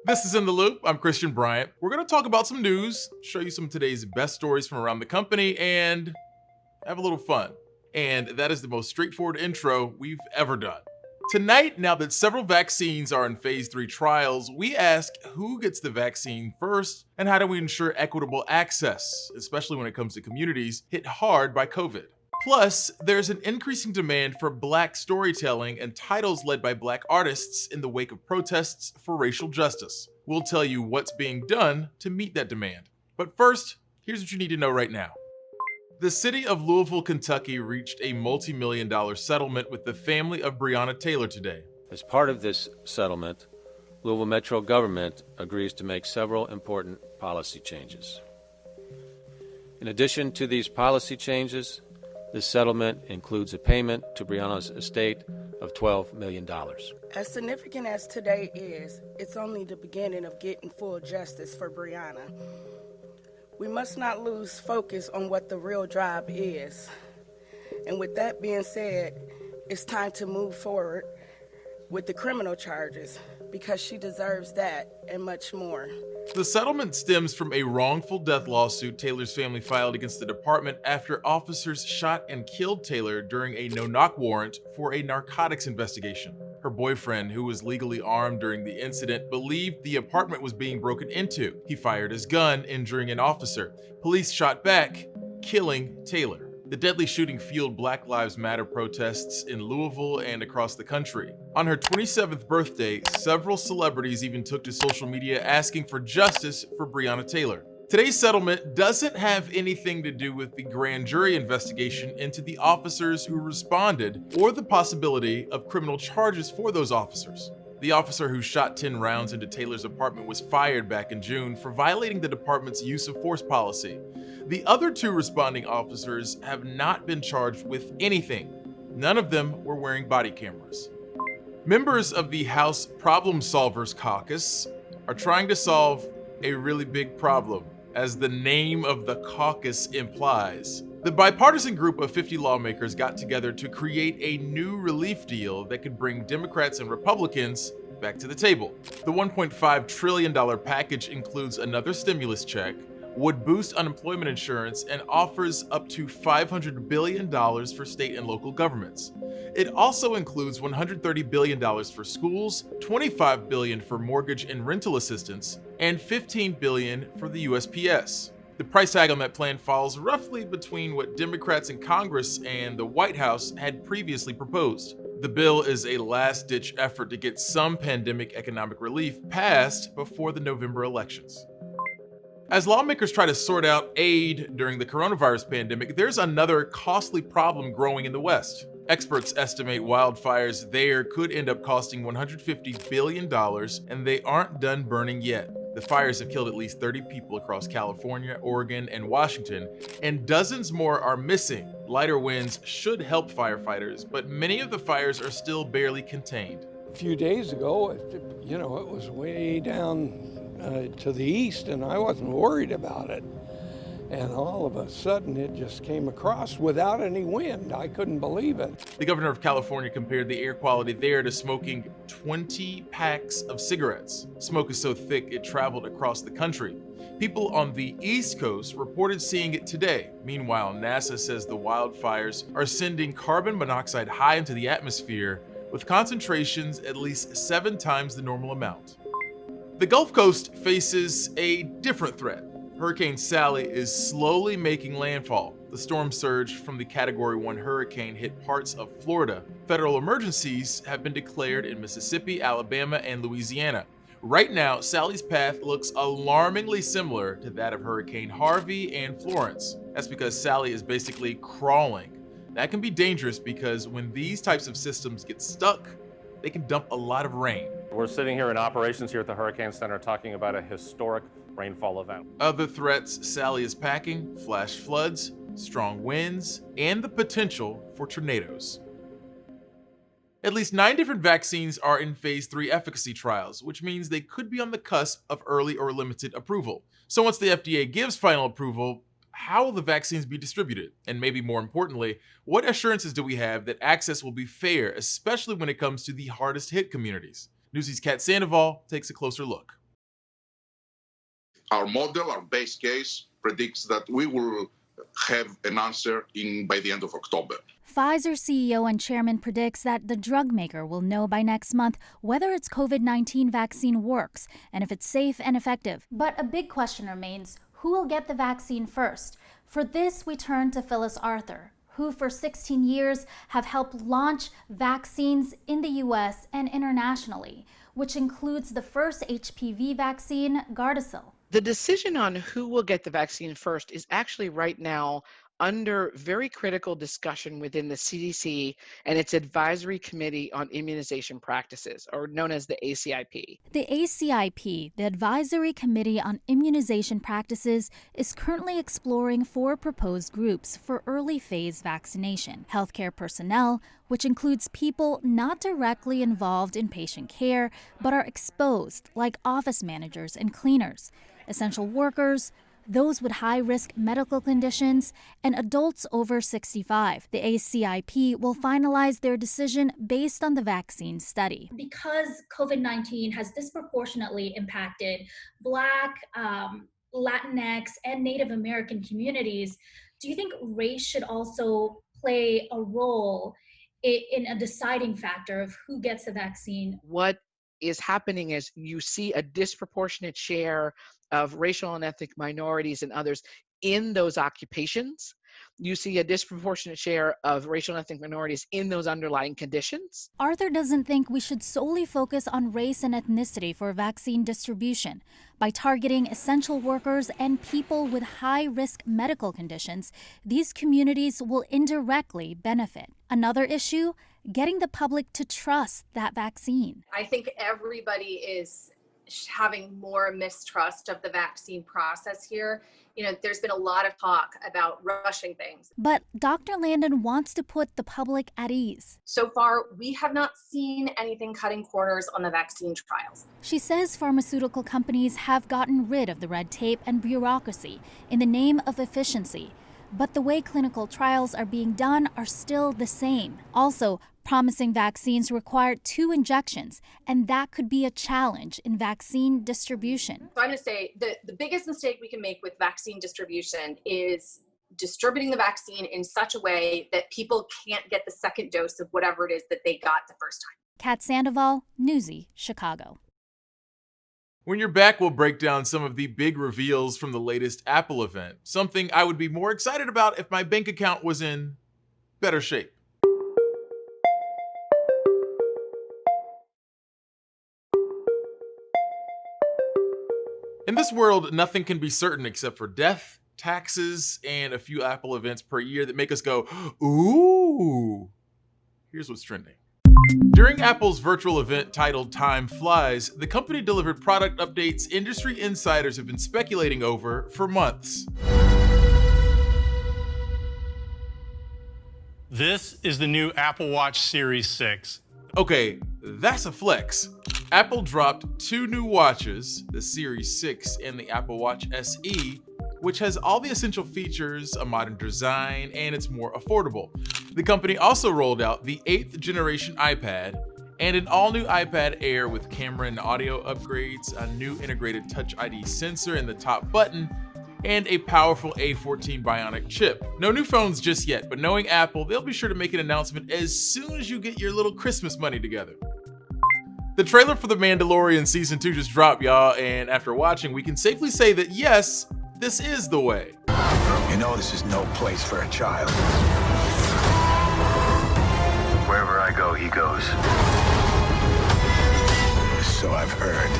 This is In the Loop. I'm Christian Bryant. We're going to talk about some news, show you some of today's best stories from around the company, and have a little fun. And that is the most straightforward intro we've ever done. Tonight, now that several vaccines are in phase 3 trials, we ask who gets the vaccine first and how do we ensure equitable access, especially when it comes to communities hit hard by COVID. Plus, there's an increasing demand for Black storytelling and titles led by Black artists in the wake of protests for racial justice. We'll tell you what's being done to meet that demand. But first, here's what you need to know right now. The city of Louisville, Kentucky reached a multi-million-dollar settlement with the family of Breonna Taylor today. As part of this settlement, Louisville Metro government agrees to make several important policy changes. In addition to these policy changes, this settlement includes a payment to Breonna's estate of $12 million. As significant as today is, it's only the beginning of getting full justice for Breonna. We must not lose focus on what the real drive is. And with that being said, it's time to move forward with the criminal charges because she deserves that and much more. The settlement stems from a wrongful death lawsuit Taylor's family filed against the department after officers shot and killed Taylor during a no-knock warrant for a narcotics investigation. Her boyfriend, who was legally armed during the incident, believed the apartment was being broken into. He fired his gun, injuring an officer. Police shot back, killing Taylor. The deadly shooting fueled Black Lives Matter protests in Louisville and across the country. On her 27th birthday, several celebrities even took to social media asking for justice for Breonna Taylor. Today's settlement doesn't have anything to do with the grand jury investigation into the officers who responded or the possibility of criminal charges for those officers. The officer who shot 10 rounds into Taylor's apartment was fired back in June for violating the department's use of force policy. The other 2 responding officers have not been charged with anything. None of them were wearing body cameras. Members of the House Problem Solvers Caucus are trying to solve a really big problem, as the name of the caucus implies. The bipartisan group of 50 lawmakers got together to create a new relief deal that could bring Democrats and Republicans back to the table. The $1.5 trillion package includes another stimulus check, would boost unemployment insurance, and offers up to $500 billion for state and local governments. It also includes $130 billion for schools, $25 billion for mortgage and rental assistance, and $15 billion for the USPS. The price tag on that plan falls roughly between what Democrats in Congress and the White House had previously proposed. The bill is a last-ditch effort to get some pandemic economic relief passed before the November elections. As lawmakers try to sort out aid during the coronavirus pandemic, there's another costly problem growing in the West. Experts estimate wildfires there could end up costing $150 billion, and they aren't done burning yet. The fires have killed at least 30 people across California, Oregon, and Washington, and dozens more are missing. Lighter winds should help firefighters, but many of the fires are still barely contained. A few days ago, it was way down to the east, and I wasn't worried about it. And all of a sudden, it just came across without any wind. I couldn't believe it. The governor of California compared the air quality there to smoking 20 packs of cigarettes. Smoke is so thick it traveled across the country. People on the East Coast reported seeing it today. Meanwhile, NASA says the wildfires are sending carbon monoxide high into the atmosphere, with concentrations at least 7 times the normal amount. The Gulf Coast faces a different threat. Hurricane Sally is slowly making landfall. The storm surge from the Category 1 hurricane hit parts of Florida. Federal emergencies have been declared in Mississippi, Alabama, and Louisiana. Right now, Sally's path looks alarmingly similar to that of Hurricane Harvey and Florence. That's because Sally is basically crawling. That can be dangerous because when these types of systems get stuck, they can dump a lot of rain. We're sitting here in operations here at the Hurricane Center talking about a historic rainfall event. Other threats Sally is packing: flash floods, strong winds, and the potential for tornadoes. At least 9 different vaccines are in phase 3 efficacy trials, which means they could be on the cusp of early or limited approval. So once the FDA gives final approval, how will the vaccines be distributed? And maybe more importantly, what assurances do we have that access will be fair, especially when it comes to the hardest hit communities? Newsy's Kat Sandoval takes a closer look. Our model, our base case, predicts that we will have an answer by the end of October. Pfizer CEO and chairman predicts that the drug maker will know by next month whether its COVID-19 vaccine works and if it's safe and effective. But a big question remains, who will get the vaccine first? For this, we turn to Phyllis Arthur, who for 16 years have helped launch vaccines in the U.S. and internationally, which includes the first HPV vaccine, Gardasil. The decision on who will get the vaccine first is actually right now under very critical discussion within the CDC and its Advisory Committee on Immunization Practices, or known as the ACIP. The ACIP, the Advisory Committee on Immunization Practices, is currently exploring 4 proposed groups for early phase vaccination. Healthcare personnel, which includes people not directly involved in patient care, but are exposed, like office managers and cleaners, essential workers, those with high-risk medical conditions, and adults over 65. The ACIP will finalize their decision based on the vaccine study. Because COVID-19 has disproportionately impacted Black, Latinx, and Native American communities, do you think race should also play a role in a deciding factor of who gets the vaccine? What is happening is you see a disproportionate share of racial and ethnic minorities and others in those occupations. You see a disproportionate share of racial and ethnic minorities in those underlying conditions. Arthur doesn't think we should solely focus on race and ethnicity for vaccine distribution. By targeting essential workers and people with high-risk medical conditions, these communities will indirectly benefit. Another issue, getting the public to trust that vaccine. I think everybody is having more mistrust of the vaccine process here. There's been a lot of talk about rushing things. But Dr. Landon wants to put the public at ease. So far, we have not seen anything cutting corners on the vaccine trials. She says pharmaceutical companies have gotten rid of the red tape and bureaucracy in the name of efficiency. But the way clinical trials are being done are still the same. Also, promising vaccines require 2 injections, and that could be a challenge in vaccine distribution. So I'm going to say the biggest mistake we can make with vaccine distribution is distributing the vaccine in such a way that people can't get the second dose of whatever it is that they got the first time. Kat Sandoval, Newsy, Chicago. When you're back, we'll break down some of the big reveals from the latest Apple event, something I would be more excited about if my bank account was in better shape. In this world, nothing can be certain except for death, taxes, and a few Apple events per year that make us go, ooh. Here's what's trending. During Apple's virtual event titled Time Flies, the company delivered product updates industry insiders have been speculating over for months. This is the new Apple Watch Series 6. Okay, that's a flex. Apple dropped 2 new watches, the Series 6 and the Apple Watch SE, which has all the essential features, a modern design, and it's more affordable. The company also rolled out the 8th generation iPad and an all-new iPad Air with camera and audio upgrades, a new integrated Touch ID sensor in the top button, and a powerful A14 Bionic chip. No new phones just yet, but knowing Apple, they'll be sure to make an announcement as soon as you get your little Christmas money together. The trailer for The Mandalorian Season 2 just dropped, y'all, and after watching, we can safely say that yes, this is the way. You know this is no place for a child. Wherever I go, he goes. So I've heard.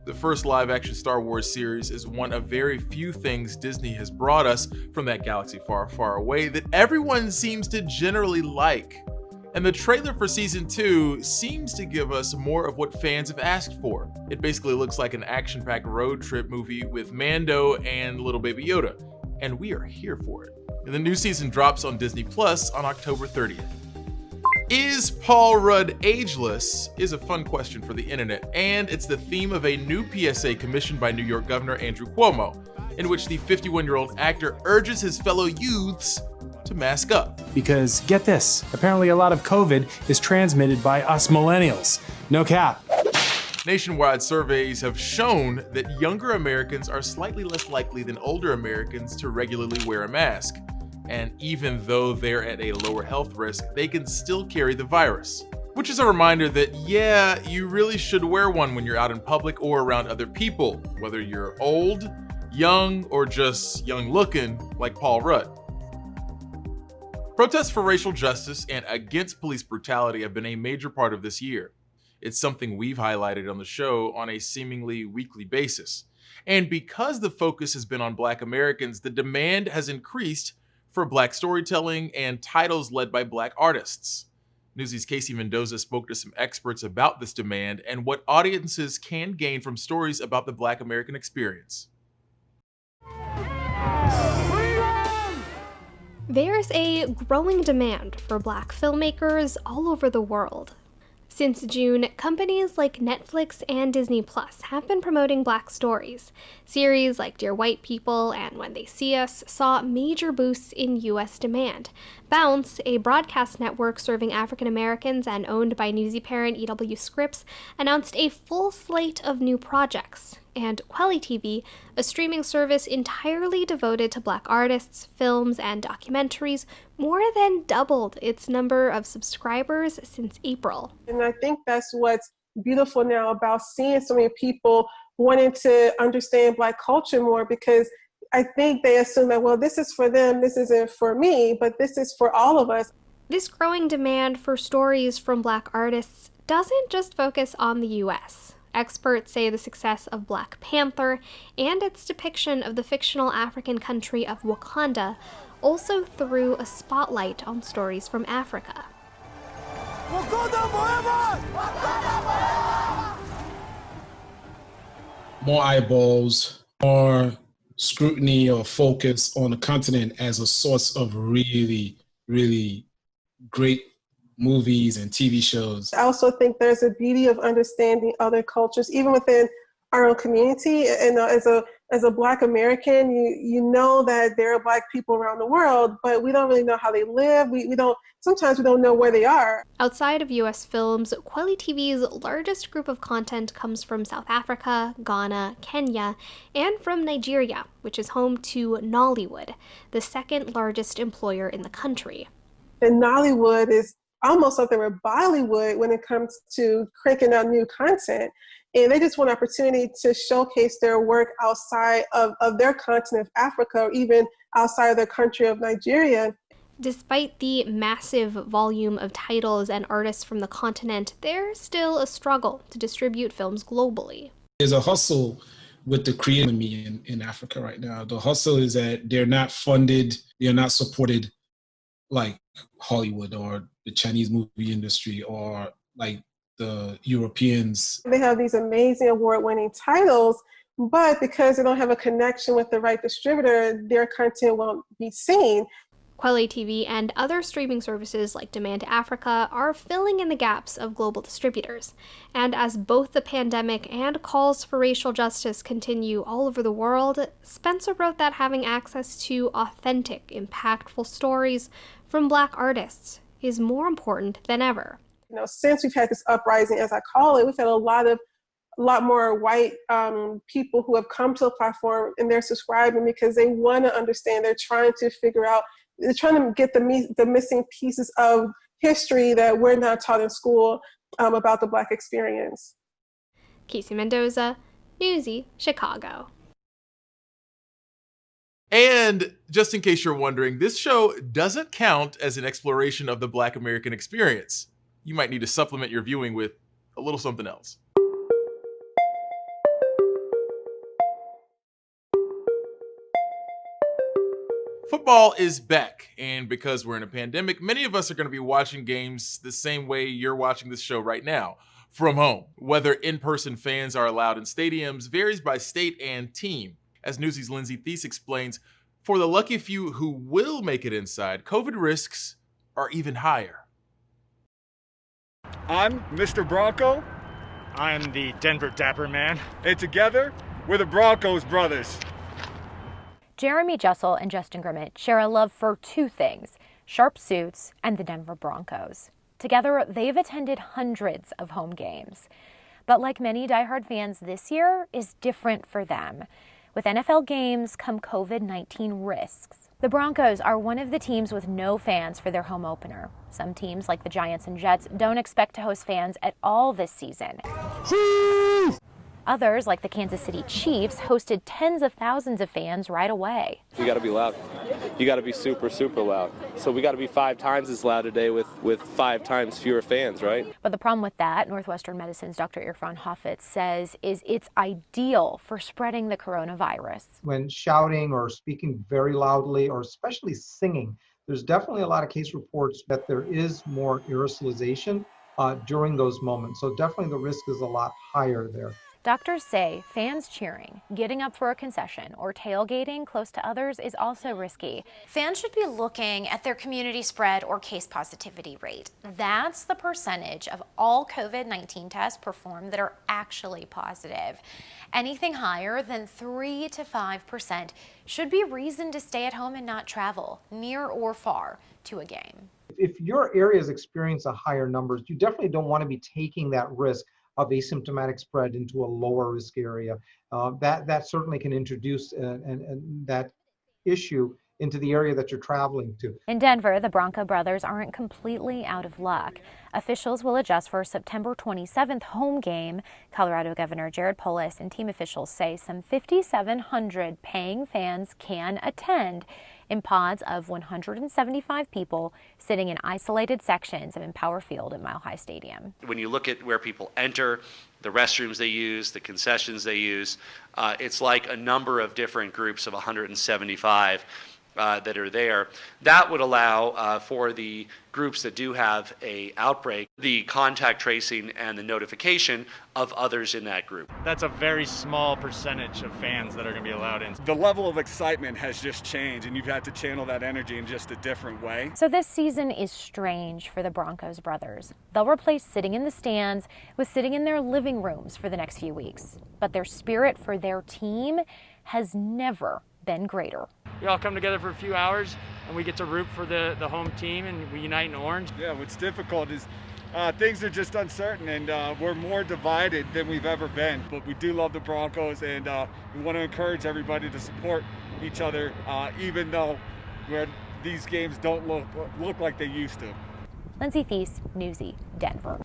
The first live-action Star Wars series is one of very few things Disney has brought us from that galaxy far, far away that everyone seems to generally like. And the trailer for Season 2 seems to give us more of what fans have asked for. It basically looks like an action-packed road trip movie with Mando and little baby Yoda, and we are here for it. And the new season drops on Disney Plus on October 30th. Is Paul Rudd ageless? Is a fun question for the internet, and it's the theme of a new PSA commissioned by New York Governor Andrew Cuomo. in which the 51-year-old actor urges his fellow youths to mask up. Because get this, apparently a lot of COVID is transmitted by us millennials. No cap. Nationwide surveys have shown that younger Americans are slightly less likely than older Americans to regularly wear a mask. And even though they're at a lower health risk, they can still carry the virus. Which is a reminder that, yeah, you really should wear one when you're out in public or around other people, whether you're old, young, or just young looking like Paul Rudd. Protests for racial justice and against police brutality have been a major part of this year. It's something we've highlighted on the show on a seemingly weekly basis. And because the focus has been on Black Americans, the demand has increased for Black storytelling and titles led by Black artists. Newsy's Casey Mendoza spoke to some experts about this demand and what audiences can gain from stories about the Black American experience. There's a growing demand for Black filmmakers all over the world. Since June, companies like Netflix and Disney Plus have been promoting Black stories. Series like Dear White People and When They See Us saw major boosts in U.S. demand. Bounce, a broadcast network serving African Americans and owned by Newsy parent EW Scripps, announced a full slate of new projects. And Quelly TV, a streaming service entirely devoted to Black artists, films, and documentaries, more than doubled its number of subscribers since April. And I think that's what's beautiful now about seeing so many people wanting to understand Black culture more, because I think they assume that, well, this is for them, this isn't for me, but this is for all of us. This growing demand for stories from Black artists doesn't just focus on the U.S. Experts say the success of Black Panther and its depiction of the fictional African country of Wakanda also threw a spotlight on stories from Africa. Wakanda forever! Wakanda forever! More eyeballs, more scrutiny or focus on the continent as a source of really, really great movies and TV shows. I also think there's a beauty of understanding other cultures, even within our own community. And as a Black American, you know that there are Black people around the world, but we don't really know how they live. Sometimes we don't know where they are. Outside of U.S. films, Quelly TV's largest group of content comes from South Africa, Ghana, Kenya, and from Nigeria, which is home to Nollywood, the second largest employer in the country. And Nollywood is almost up there with Bollywood when it comes to cranking out new content. And they just want an opportunity to showcase their work outside of their continent of Africa, or even outside of their country of Nigeria. Despite the massive volume of titles and artists from the continent, there's still a struggle to distribute films globally. There's a hustle with the creative economy in Africa right now. The hustle is that they're not funded, they're not supported like Hollywood or the Chinese movie industry or like the Europeans. They have these amazing award-winning titles, but because they don't have a connection with the right distributor, their content won't be seen. Quelly TV and other streaming services like Demand Africa are filling in the gaps of global distributors. And as both the pandemic and calls for racial justice continue all over the world, Spencer wrote that having access to authentic, impactful stories from Black artists is more important than ever. Since we've had this uprising, as I call it, we've had a lot more white people who have come to the platform, and they're subscribing because they want to understand. They're trying to figure out, they're trying to get the missing pieces of history that we're not taught in school about the Black experience. Casey Mendoza, Newsy, Chicago. And just in case you're wondering, this show doesn't count as an exploration of the Black American experience. You might need to supplement your viewing with a little something else. Football is back, and because we're in a pandemic, many of us are going to be watching games the same way you're watching this show right now, from home. Whether in-person fans are allowed in stadiums varies by state and team. As Newsy's Lindsay Thies explains, for the lucky few who will make it inside, COVID risks are even higher. I'm Mr. Bronco. I'm the Denver Dapper Man. And together, we're the Broncos brothers. Jeremy Jessel and Justin Grimmett share a love for two things: sharp suits and the Denver Broncos. Together, they've attended hundreds of home games. But like many diehard fans, this year is different for them. With NFL games come COVID-19 risks. The Broncos are one of the teams with no fans for their home opener. Some teams, like the Giants and Jets, don't expect to host fans at all this season. Others, like the Kansas City Chiefs, hosted tens of thousands of fans right away. You got to be loud. You got to be super, super loud. So we got to be 5 times as loud today with 5 times fewer fans, right? But the problem with that, Northwestern Medicine's Dr. Irfan Hafez says, is it's ideal for spreading the coronavirus. When shouting or speaking very loudly, or especially singing, there's definitely a lot of case reports that there is more aerosolization during those moments. So definitely the risk is a lot higher there. Doctors say fans cheering, getting up for a concession, or tailgating close to others is also risky. Fans should be looking at their community spread or case positivity rate. That's the percentage of all COVID-19 tests performed that are actually positive. Anything higher than 3 to 5% should be reason to stay at home and not travel, near or far, to a game. If your areas experience a higher numbers, you definitely don't want to be taking that risk of asymptomatic spread into a lower risk area. That certainly can introduce that issue into the area that you're traveling to. In Denver, the Bronco brothers aren't completely out of luck. Officials will adjust for a September 27th home game. Colorado Governor Jared Polis and team officials say some 5,700 paying fans can attend in pods of 175 people sitting in isolated sections of Empower Field at Mile High Stadium. When you look at where people enter, the restrooms they use, the concessions they use, it's like a number of different groups of 175 that are there. That would allow for the groups that do have a outbreak, the contact tracing and the notification of others in that group. That's a very small percentage of fans that are going to be allowed in. The level of excitement has just changed, and you've had to channel that energy in just a different way. So this season is strange for the Broncos brothers. They'll replace sitting in the stands with sitting in their living rooms for the next few weeks. But their spirit for their team has never been greater. We all come together for a few hours and we get to root for the home team, and we unite in orange. Yeah, what's difficult is things are just uncertain, and we're more divided than we've ever been. But we do love the Broncos, and we want to encourage everybody to support each other, even though these games don't look like they used to. Lindsay Thies, Newsy, Denver.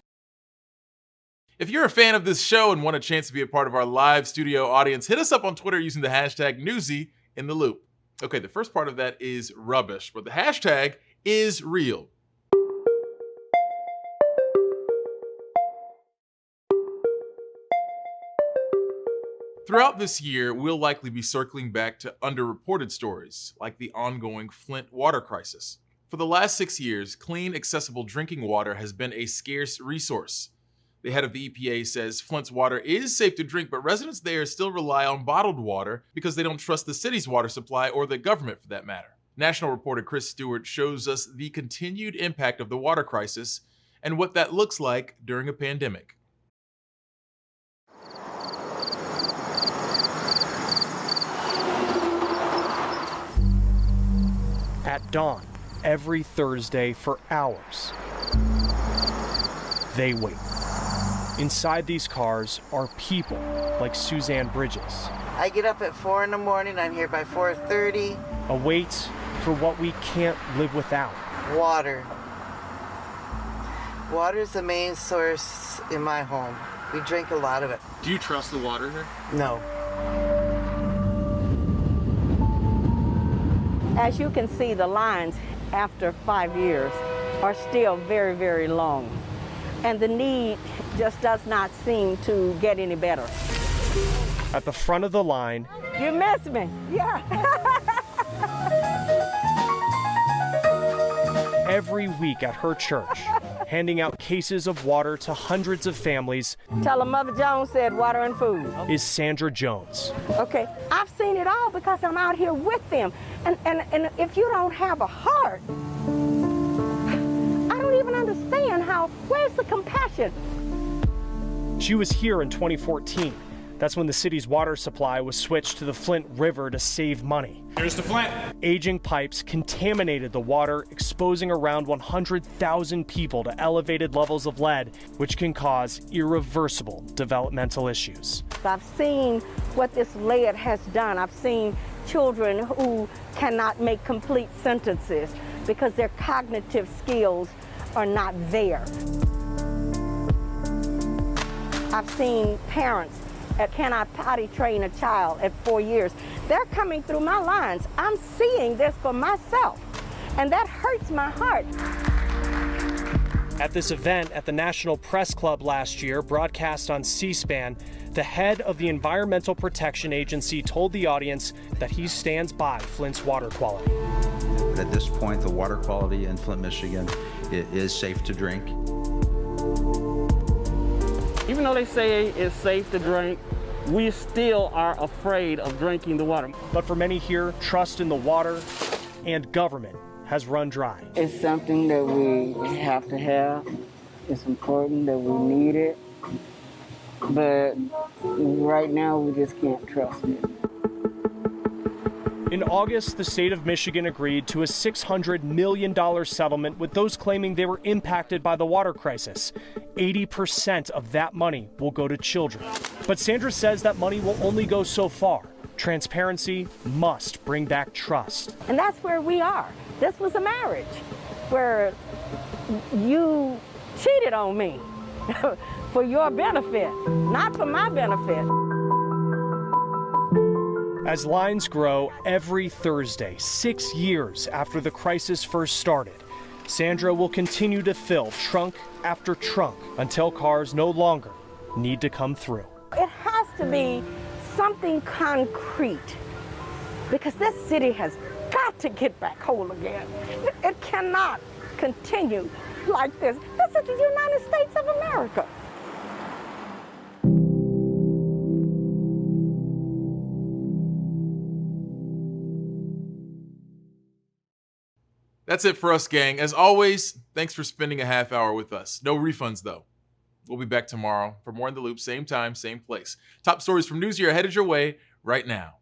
If you're a fan of this show and want a chance to be a part of our live studio audience, hit us up on Twitter using the hashtag #NewsyInTheLoop. Okay, the first part of that is rubbish, but the hashtag is real. Throughout this year, we'll likely be circling back to underreported stories, like the ongoing Flint water crisis. For the last 6 years, clean, accessible drinking water has been a scarce resource. The head of the EPA says Flint's water is safe to drink, but residents there still rely on bottled water because they don't trust the city's water supply or the government for that matter. National reporter Chris Stewart shows us the continued impact of the water crisis and what that looks like during a pandemic. At dawn, every Thursday for hours, they wait. Inside these cars are people like Suzanne Bridges. I get up at 4 in the morning, I'm here by 4:30. A wait for what we can't live without. Water. Water is the main source in my home. We drink a lot of it. Do you trust the water here? No. As you can see, the lines after 5 years are still very, very long. And the need just does not seem to get any better. At the front of the line, you miss me, yeah. Every week at her church, handing out cases of water to hundreds of families. Tell her Mother Jones said water and food. Is Sandra Jones. Okay, I've seen it all because I'm out here with them. And if you don't have a heart, I don't even understand where's the compassion? She was here in 2014. That's when the city's water supply was switched to the Flint River to save money. Here's to Flint. Aging pipes contaminated the water, exposing around 100,000 people to elevated levels of lead, which can cause irreversible developmental issues. I've seen what this lead has done. I've seen children who cannot make complete sentences because their cognitive skills are not there. I've seen parents that cannot potty train a child at 4 years. They're coming through my lines. I'm seeing this for myself, and that hurts my heart. At this event at the National Press Club last year, broadcast on C-SPAN, the head of the Environmental Protection Agency told the audience that he stands by Flint's water quality. At this point, the water quality in Flint, Michigan is safe to drink. Even though they say it's safe to drink, we still are afraid of drinking the water. But for many here, trust in the water and government has run dry. It's something that we have to have. It's important that we need it. But right now, we just can't trust it. In August, the state of Michigan agreed to a $600 million settlement with those claiming they were impacted by the water crisis. 80% of that money will go to children. But Sandra says that money will only go so far. Transparency must bring back trust. And that's where we are. This was a marriage where you cheated on me for your benefit, not for my benefit. As lines grow every Thursday, 6 years after the crisis first started, Sandra will continue to fill trunk after trunk until cars no longer need to come through. It has to be something concrete because this city has got to get back whole again. It cannot continue like this. This is the United States of America. That's it for us, gang. As always, thanks for spending a half hour with us. No refunds, though. We'll be back tomorrow for more In the Loop, same time, same place. Top stories from Newsy are headed your way right now.